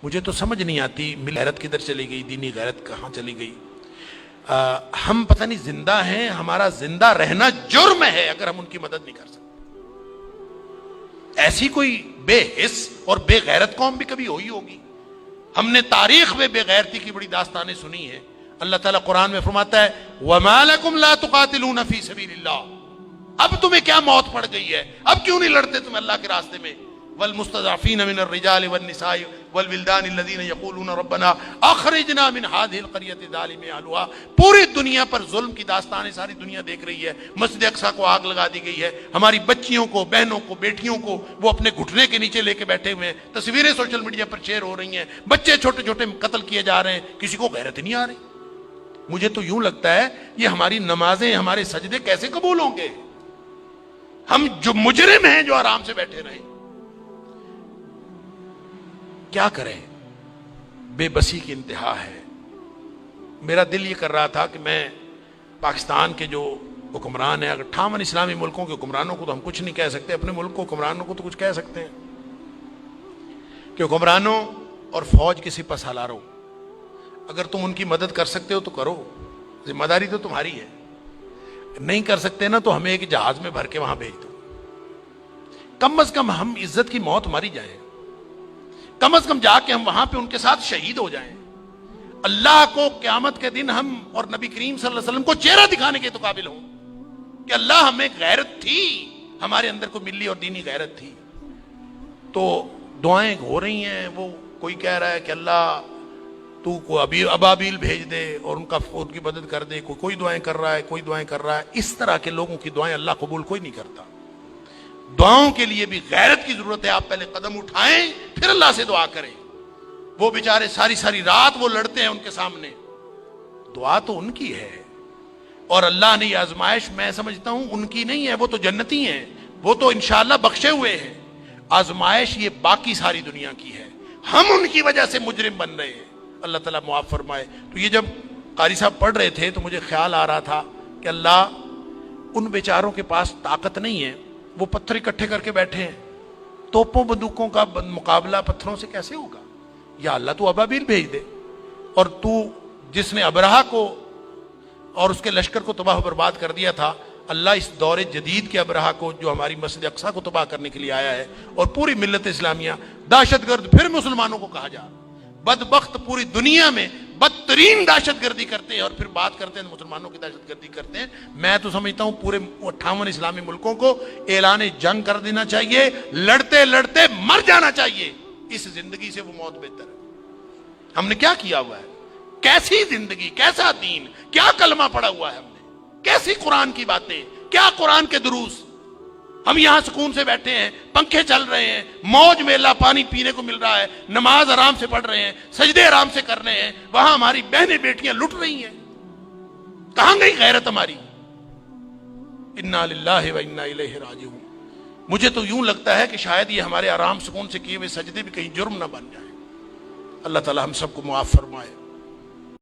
مجھے تو سمجھ نہیں آتی غیرت کدھر چلی گئی، دینی غیرت کہاں چلی گئی۔ ہم پتہ نہیں زندہ ہیں، ہمارا زندہ رہنا جرم ہے اگر ہم ان کی مدد نہیں کر سکتے۔ ایسی کوئی بے حس اور بے غیرت قوم بھی کبھی ہوئی ہوگی؟ ہم نے تاریخ میں بے غیرتی کی بڑی داستانیں سنی ہیں۔ اللہ تعالیٰ قرآن میں فرماتا ہے وَمَا لَكُمْ لَا تُقَاتِلُونَ فِي سَبِيلِ اللَّهِ، اب تمہیں کیا موت پڑ گئی ہے، اب کیوں نہیں لڑتے تم اللہ کے راستے میں؟ والمستضعفین من الرجال والنساء والولدان الذین یقولون ربنا اخرجنا من هذه القرية الظالم اهلها۔ پوری دنیا پر ظلم کی داستانیں ساری دنیا دیکھ رہی ہے۔ مسجد اقصی کو آگ لگا دی گئی ہے، ہماری بچیوں کو، بہنوں کو، بیٹیوں کو وہ اپنے گھٹنے کے نیچے لے کے بیٹھے ہوئے ہیں، تصویریں سوشل میڈیا پر شیئر ہو رہی ہیں، بچے چھوٹے چھوٹے قتل کیے جا رہے ہیں، کسی کو غیرت نہیں آ رہی۔ مجھے تو یوں لگتا ہے یہ ہماری نمازیں، ہمارے سجدے کیسے قبول ہوں گے؟ ہم جو مجرم ہیں جو آرام سے بیٹھے رہیں، کیا کریں؟ بے بسی کی انتہا ہے۔ میرا دل یہ کر رہا تھا کہ میں پاکستان کے جو حکمران ہیں، اگر 58 اسلامی ملکوں کے حکمرانوں کو تو ہم کچھ نہیں کہہ سکتے، اپنے ملک کو حکمرانوں کو تو کچھ کہہ سکتے ہیں کہ حکمرانوں اور فوج کے سپہ سالاروں، اگر تم ان کی مدد کر سکتے ہو تو کرو، ذمہ داری تو تمہاری ہے۔ نہیں کر سکتے نا تو ہمیں ایک جہاز میں بھر کے وہاں بھیج دو، کم از کم ہم عزت کی موت ماری جائیں، کم از کم جا کے ہم وہاں پہ ان کے ساتھ شہید ہو جائیں، اللہ کو قیامت کے دن ہم اور نبی کریم صلی اللہ علیہ وسلم کو چہرہ دکھانے کے تو قابل ہوں کہ اللہ ہمیں غیرت تھی، ہمارے اندر کو ملی اور دینی غیرت تھی۔ تو دعائیں ہو رہی ہیں، وہ کوئی کہہ رہا ہے کہ اللہ تو کو ابابیل بھیج دے اور ان کی مدد کر دے، کوئی دعائیں کر رہا ہے، کوئی دعائیں کر رہا ہے۔ اس طرح کے لوگوں کی دعائیں اللہ قبول کوئی نہیں کرتا۔ دعاؤں کے لیے بھی غیرت کی ضرورت ہے، آپ پہلے قدم اٹھائیں پھر اللہ سے دعا کریں۔ وہ بیچارے ساری ساری رات وہ لڑتے ہیں ان کے سامنے، دعا تو ان کی ہے، اور اللہ نے یہ آزمائش میں سمجھتا ہوں ان کی نہیں ہے، وہ تو جنتی ہیں، وہ تو انشاءاللہ بخشے ہوئے ہیں۔ آزمائش یہ باقی ساری دنیا کی ہے، ہم ان کی وجہ سے مجرم بن رہے ہیں، اللہ تعالیٰ معاف فرمائے۔ تو یہ جب قاری صاحب پڑھ رہے تھے تو مجھے خیال آ رہا تھا کہ اللہ ان بیچاروں کے پاس طاقت نہیں ہے، وہ پتھر اکٹھے کر کے بیٹھے ہیں، توپوں بندوقوں کا مقابلہ پتھروں سے کیسے ہوگا؟ یا اللہ تو ابابیل بھیج دے، اور تو جس نے ابرہہ کو اور اس کے لشکر کو تباہ و برباد کر دیا تھا، اللہ اس دور جدید کے ابرہہ کو جو ہماری مسجد اقصی کو تباہ کرنے کے لیے آیا ہے اور پوری ملت اسلامیہ دہشت گرد پھر مسلمانوں کو کہا جا، بدبخت پوری دنیا میں بدترین دہشت گردی کرتے ہیں اور پھر بات کرتے ہیں مسلمانوں کی دہشت گردی کرتے ہیں۔ میں تو سمجھتا ہوں پورے 58 اسلامی ملکوں کو اعلان جنگ کر دینا چاہیے، لڑتے لڑتے مر جانا چاہیے، اس زندگی سے وہ موت بہتر ہے۔ ہم نے کیا کیا ہوا ہے؟ کیسی زندگی، کیسا دین، کیا کلمہ پڑا ہوا ہے ہم نے، کیسی قرآن کی باتیں، کیا قرآن کے دروس۔ ہم یہاں سکون سے بیٹھے ہیں، پنکھے چل رہے ہیں، موج میلہ پانی پینے کو مل رہا ہے، نماز آرام سے پڑھ رہے ہیں، سجدے آرام سے کر رہے ہیں، وہاں ہماری بہنیں بیٹیاں لٹ رہی ہیں۔ کہاں گئی غیرت ہماری؟ انا للہ و انا الیہ راجعون۔ مجھے تو یوں لگتا ہے کہ شاید یہ ہمارے آرام سکون سے کیے ہوئے سجدے بھی کہیں جرم نہ بن جائیں۔ اللہ تعالی ہم سب کو معاف فرمائے۔